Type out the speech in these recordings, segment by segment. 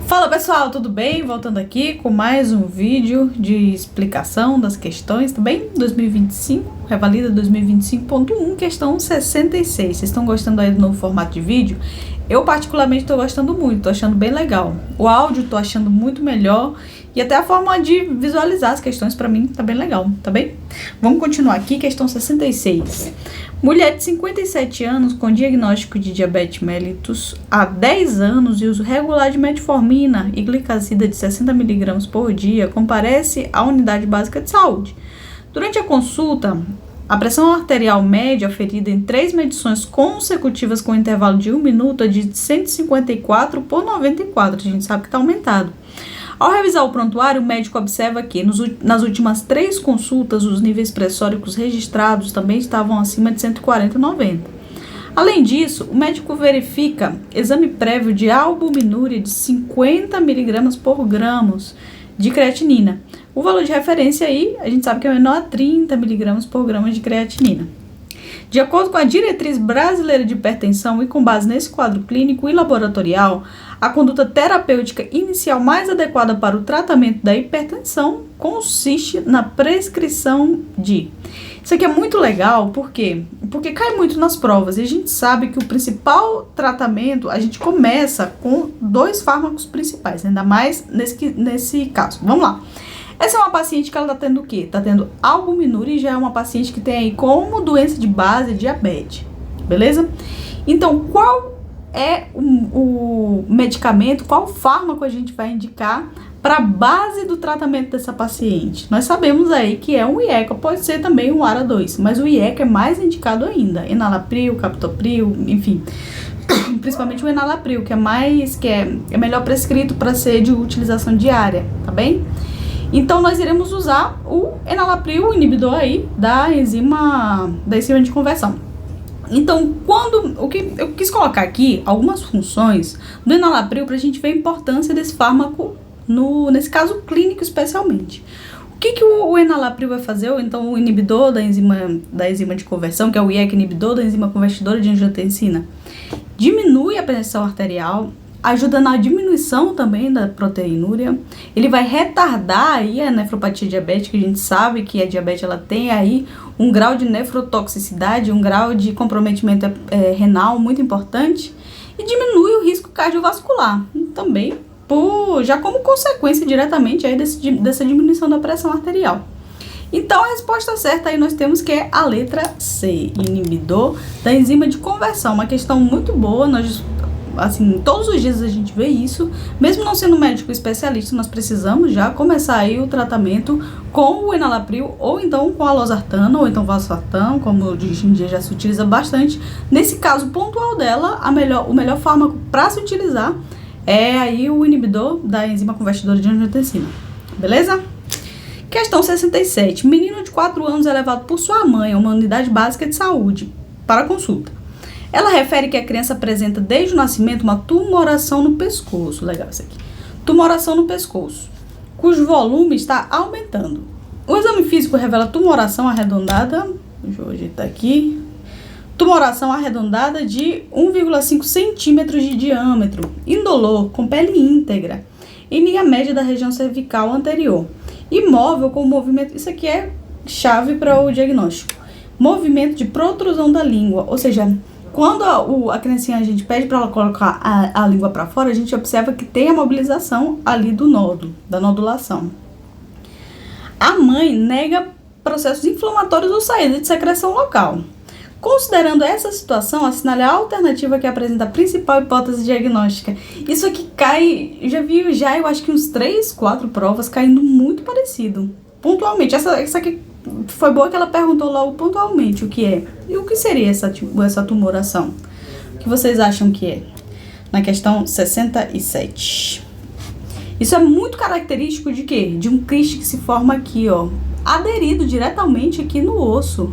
Fala pessoal, tudo bem? Voltando aqui com mais um vídeo de explicação das questões, tudo bem? 2025, Revalida 2025.1, questão 66. Vocês estão gostando aí do novo formato de vídeo? Eu particularmente estou gostando muito, estou achando bem legal. O áudio estou achando muito melhor e até a forma de visualizar as questões para mim tá bem legal, tá bem? Vamos continuar aqui, questão 66. Mulher de 57 anos com diagnóstico de diabetes mellitus há 10 anos e uso regular de metformina e glicazida de 60 mg por dia comparece à unidade básica de saúde. Durante a consulta, a pressão arterial média aferida em 3 medições consecutivas com intervalo de 1 minuto é de 154 por 94, a gente sabe que está aumentado. Ao revisar o prontuário, o médico observa que nas últimas 3 consultas, os níveis pressóricos registrados também estavam acima de 140/90. Além disso, o médico verifica exame prévio de albuminúria de 50 mg por gramos de creatinina. O valor de referência aí, a gente sabe que é menor a 30 mg por grama de creatinina. De acordo com a diretriz brasileira de hipertensão e com base nesse quadro clínico e laboratorial, a conduta terapêutica inicial mais adequada para o tratamento da hipertensão consiste na prescrição de... Isso aqui é muito legal, por quê? Porque cai muito nas provas e a gente sabe que o principal tratamento, a gente começa com 2 fármacos principais, ainda mais nesse caso. Vamos lá. Essa é uma paciente que ela tá tendo o quê? Tá tendo albuminúria e já é uma paciente que tem aí como doença de base diabetes, beleza? Então, qual é o medicamento, qual fármaco a gente vai indicar para a base do tratamento dessa paciente? Nós sabemos aí que é um IECA, pode ser também um ARA2, mas o IECA é mais indicado ainda, enalapril, captopril, enfim, principalmente o enalapril, que é melhor prescrito para ser de utilização diária, tá bem? Então, nós iremos usar o enalapril, o inibidor aí da enzima de conversão. Então, eu quis colocar aqui algumas funções do enalapril para a gente ver a importância desse fármaco, nesse caso clínico especialmente. O que o enalapril vai fazer? Então, o inibidor da enzima de conversão, que é o IECA inibidor da enzima convertidora de angiotensina, diminui a pressão arterial, ajuda na diminuição também da proteinúria. Ele vai retardar aí a nefropatia diabética. A gente sabe que a diabetes ela tem aí um grau de nefrotoxicidade, um grau de comprometimento renal muito importante e diminui o risco cardiovascular também, já como consequência diretamente aí dessa diminuição da pressão arterial. Então, a resposta certa aí nós temos que é a letra C, inibidor da enzima de conversão. Uma questão muito boa, assim, todos os dias a gente vê isso, mesmo não sendo médico especialista, nós precisamos já começar aí o tratamento com o enalapril, ou então com a losartana, ou então valsartano, como hoje em dia já se utiliza bastante. Nesse caso pontual dela, o melhor fármaco para se utilizar é aí o inibidor da enzima convertidora de angiotensina, beleza? Questão 67. Menino de 4 anos é levado por sua mãe a uma unidade básica de saúde para consulta. Ela refere que a criança apresenta desde o nascimento uma tumoração no pescoço. Legal isso aqui. Tumoração no pescoço, cujo volume está aumentando. O exame físico revela tumoração arredondada. Deixa eu ajeitar aqui. Tumoração arredondada de 1,5 centímetros de diâmetro, indolor, com pele íntegra, em linha média da região cervical anterior. Imóvel com movimento. Isso aqui é chave para o diagnóstico. Movimento de protrusão da língua, ou seja, quando a criancinha, a gente pede para ela colocar a língua para fora, a gente observa que tem a mobilização ali do nódulo, da nodulação. A mãe nega processos inflamatórios ou saída de secreção local. Considerando essa situação, assinale a alternativa que apresenta a principal hipótese diagnóstica. Isso aqui cai, eu acho que uns 3, 4 provas caindo muito parecido, pontualmente. Essa aqui foi boa que ela perguntou logo pontualmente o que é. E o que seria essa tumoração? O que vocês acham que é? Na questão 67. Isso é muito característico de quê? De um quiste que se forma aqui, ó, aderido diretamente aqui no osso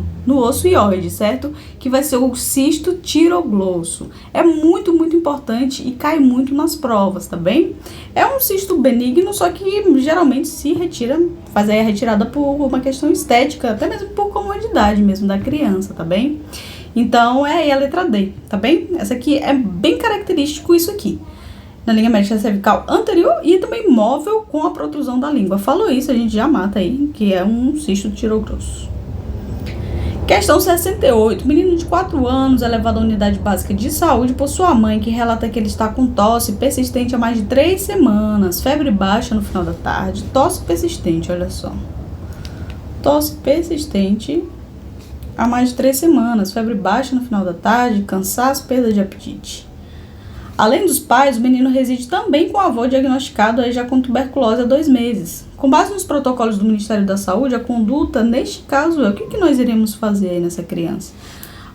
ióide, certo? Que vai ser o cisto tiroglosso. É muito, muito importante e cai muito nas provas, tá bem? É um cisto benigno, só que geralmente se retira, faz aí a retirada por uma questão estética, até mesmo por comodidade mesmo da criança, tá bem? Então, é aí a letra D, tá bem? Essa aqui é bem característico isso aqui. na linha média cervical anterior e também móvel com a protrusão da língua. Falou isso, a gente já mata aí, que é um cisto de tiro grosso. Questão 68. Menino de 4 anos é levado à unidade básica de saúde por sua mãe, que relata que ele está com tosse persistente há mais de 3 semanas, febre baixa no final da tarde, tosse persistente, olha só. Tosse persistente há mais de 3 semanas, febre baixa no final da tarde, cansaço, perda de apetite. Além dos pais, o menino reside também com o avô diagnosticado aí já com tuberculose há 2 meses. Com base nos protocolos do Ministério da Saúde, a conduta neste caso é o que nós iremos fazer aí nessa criança?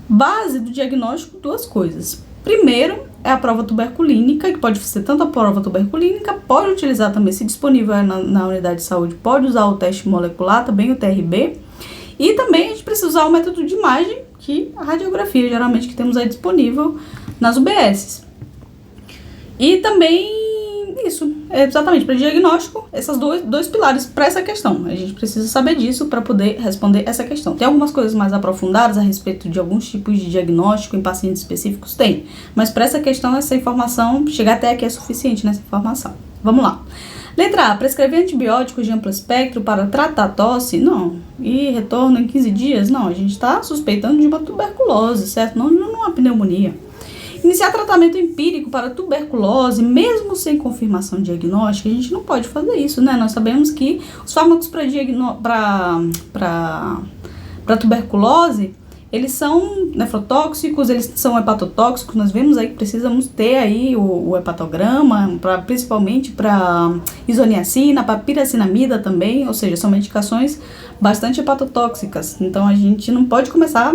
Base do diagnóstico, 2 coisas. Primeiro, é a prova tuberculínica, que pode ser tanto a prova tuberculínica, pode utilizar também, se disponível na unidade de saúde, pode usar o teste molecular, também o TRB. E também a gente precisa usar o método de imagem, que a radiografia, geralmente, que temos aí disponível nas UBSs. E também isso, exatamente, para diagnóstico, esses dois pilares para essa questão. A gente precisa saber disso para poder responder essa questão. Tem algumas coisas mais aprofundadas a respeito de alguns tipos de diagnóstico em pacientes específicos? Tem. Mas para essa questão, essa informação, chegar até aqui é suficiente nessa informação. Vamos lá. Letra A. Prescrever antibióticos de amplo espectro para tratar tosse? Não. E retorno em 15 dias? Não. A gente está suspeitando de uma tuberculose, certo? Não uma pneumonia. Iniciar tratamento empírico para tuberculose, mesmo sem confirmação diagnóstica, a gente não pode fazer isso, né? Nós sabemos que os fármacos para tuberculose, eles são nefrotóxicos, eles são hepatotóxicos. Nós vemos aí que precisamos ter aí o hepatograma, principalmente para isoniazida, para piracinamida também, ou seja, são medicações bastante hepatotóxicas. Então a gente não pode começar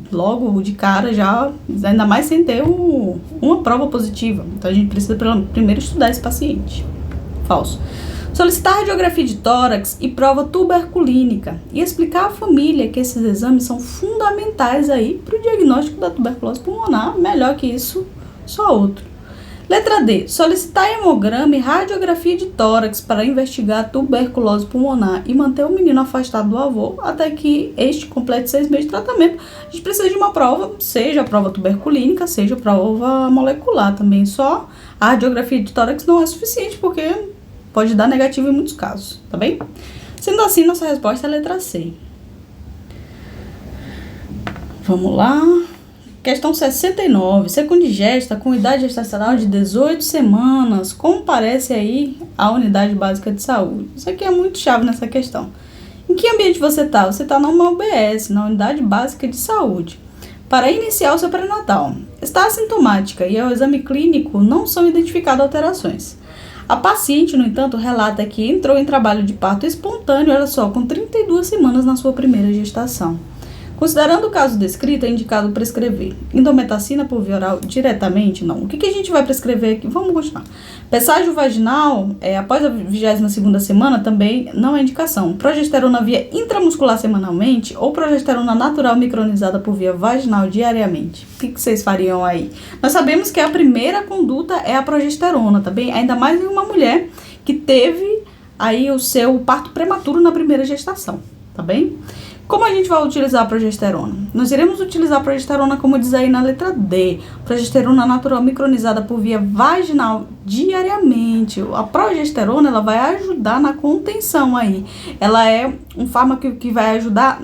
logo de cara já, ainda mais sem ter uma prova positiva. Então a gente precisa primeiro estudar esse paciente. Falso. Solicitar radiografia de tórax e prova tuberculínica e explicar à família que esses exames são fundamentais aí para o diagnóstico da tuberculose pulmonar. Melhor que isso, só outro. Letra D. Solicitar hemograma e radiografia de tórax para investigar a tuberculose pulmonar e manter o menino afastado do avô até que este complete 6 meses de tratamento. A gente precisa de uma prova, seja a prova tuberculínica, seja a prova molecular também. Só a radiografia de tórax não é suficiente porque pode dar negativo em muitos casos, tá bem? Sendo assim, nossa resposta é a letra C. Vamos lá. Questão 69. Secundigesta com idade gestacional de 18 semanas comparece aí à unidade básica de saúde. Isso aqui é muito chave nessa questão. Em que ambiente você está? Você está numa UBS, na unidade básica de saúde. Para iniciar o seu pré-natal. Está assintomática e ao exame clínico não são identificadas alterações. A paciente, no entanto, relata que entrou em trabalho de parto espontâneo, olha só, com 32 semanas na sua primeira gestação. Considerando o caso descrito, é indicado prescrever indometacina por via oral diretamente? Não. O que a gente vai prescrever aqui? Vamos continuar. Pesságio vaginal, após a 22ª semana, também não é indicação. Progesterona via intramuscular semanalmente ou progesterona natural micronizada por via vaginal diariamente? O que vocês fariam aí? Nós sabemos que a primeira conduta é a progesterona, tá bem? Ainda mais em uma mulher que teve aí o seu parto prematuro na primeira gestação, tá bem? Como a gente vai utilizar a progesterona? Nós iremos utilizar a progesterona, como diz aí na letra D, progesterona natural micronizada por via vaginal diariamente. A progesterona, ela vai ajudar na contenção aí. Ela é um fármaco que vai ajudar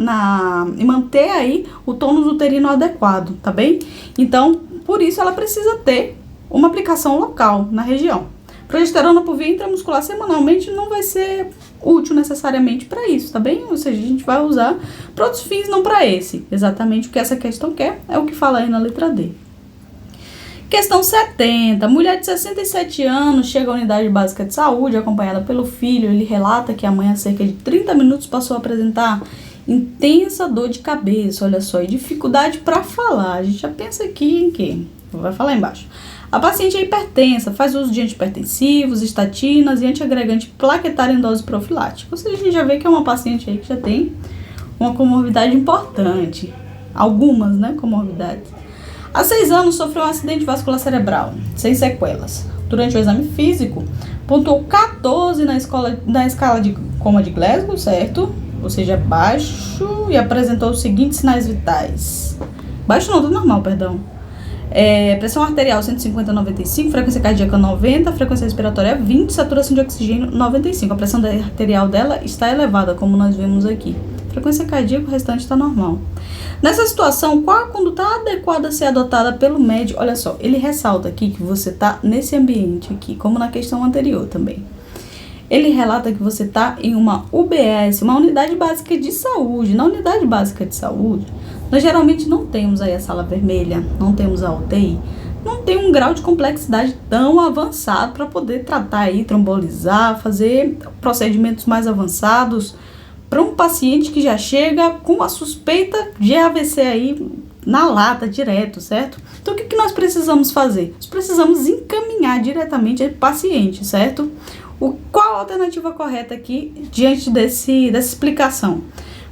em manter aí o tônus uterino adequado, tá bem? Então, por isso ela precisa ter uma aplicação local na região. Progesterona por via intramuscular semanalmente não vai ser útil necessariamente para isso, tá bem? Ou seja, a gente vai usar para outros fins, não para esse. Exatamente o que essa questão quer é o que fala aí na letra D. Questão 70. Mulher de 67 anos chega à unidade básica de saúde acompanhada pelo filho. Ele relata que a mãe, há cerca de 30 minutos, passou a apresentar intensa dor de cabeça, olha só, e dificuldade para falar. A gente já pensa aqui em quê? Vai falar embaixo. A paciente é hipertensa, faz uso de antihipertensivos, estatinas e antiagregante plaquetário em dose profilática. Ou seja, a gente já vê que é uma paciente aí que já tem uma comorbidade importante. Algumas, né, comorbidades. Há 6 anos sofreu um acidente vascular cerebral, sem sequelas. Durante o exame físico, pontuou 14 na escala de coma de Glasgow, certo? Ou seja, baixo, e apresentou os seguintes sinais vitais. Baixo não, tá normal, perdão. Pressão arterial 150/95, frequência cardíaca 90, frequência respiratória 20, saturação de oxigênio 95. A pressão arterial dela está elevada, como nós vemos aqui. Frequência cardíaca, o restante está normal. Nessa situação, qual a conduta adequada a ser adotada pelo médico? Olha só, ele ressalta aqui que você está nesse ambiente aqui, como na questão anterior também. Ele relata que você está em uma UBS, uma unidade básica de saúde. Na unidade básica de saúde, nós geralmente não temos aí a sala vermelha, não temos a UTI, não tem um grau de complexidade tão avançado para poder tratar aí, trombolizar, fazer procedimentos mais avançados para um paciente que já chega com a suspeita de AVC aí na lata, direto, certo? Então, o que nós precisamos fazer? Nós precisamos encaminhar diretamente o paciente, certo? Qual a alternativa correta aqui diante dessa explicação?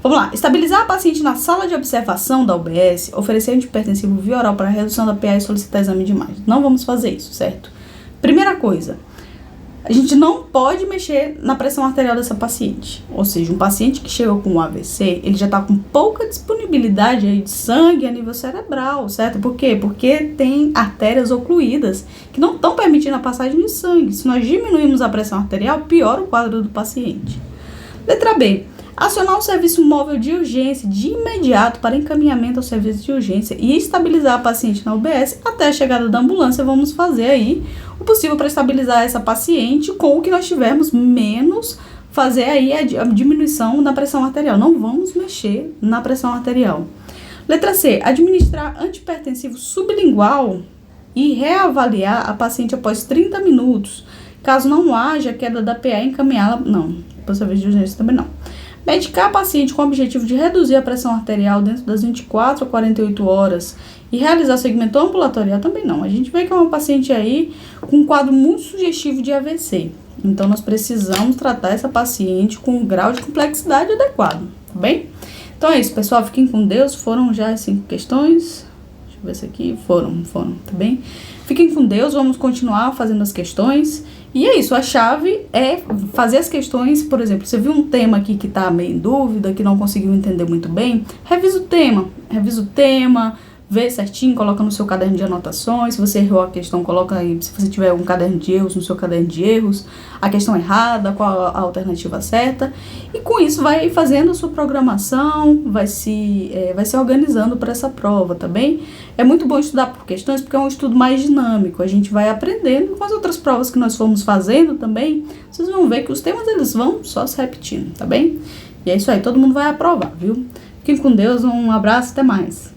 Vamos lá, estabilizar a paciente na sala de observação da UBS, oferecer antihipertensivo via oral para redução da PA e solicitar exame de imagem. Não vamos fazer isso, certo? Primeira coisa, a gente não pode mexer na pressão arterial dessa paciente. Ou seja, um paciente que chega com um AVC, ele já está com pouca disponibilidade aí de sangue a nível cerebral, certo? Por quê? Porque tem artérias ocluídas que não estão permitindo a passagem de sangue. Se nós diminuirmos a pressão arterial, piora o quadro do paciente. Letra B. Acionar o serviço móvel de urgência de imediato para encaminhamento ao serviço de urgência e estabilizar a paciente na UBS até a chegada da ambulância. Vamos fazer aí o possível para estabilizar essa paciente com o que nós tivermos, menos fazer aí a diminuição da pressão arterial. Não vamos mexer na pressão arterial. Letra C. Administrar antihipertensivo sublingual e reavaliar a paciente após 30 minutos. Caso não haja queda da PA, encaminhá-la... Não, para o serviço de urgência também não. Medicar a paciente com o objetivo de reduzir a pressão arterial dentro das 24 a 48 horas e realizar segmento ambulatorial também não. A gente vê que é uma paciente aí com um quadro muito sugestivo de AVC. Então, nós precisamos tratar essa paciente com um grau de complexidade adequado, tá bem? Então, é isso, pessoal. Fiquem com Deus. Foram já as 5 questões. Deixa eu ver se aqui. Foram, tá bem? Fiquem com Deus. Vamos continuar fazendo as questões. E é isso, a chave é fazer as questões, por exemplo, você viu um tema aqui que está meio em dúvida, que não conseguiu entender muito bem, revisa o tema, vê certinho, coloca no seu caderno de anotações. Se você errou a questão, coloca aí, se você tiver um caderno de erros, no seu caderno de erros, a questão errada, qual a alternativa certa. E com isso vai fazendo a sua programação, vai se organizando para essa prova, tá bem? É muito bom estudar por questões, porque é um estudo mais dinâmico. A gente vai aprendendo com as outras provas que nós fomos fazendo também. Vocês vão ver que os temas, eles vão só se repetindo, tá bem? E é isso aí, todo mundo vai aprovar, viu? Fiquem com Deus, um abraço, até mais.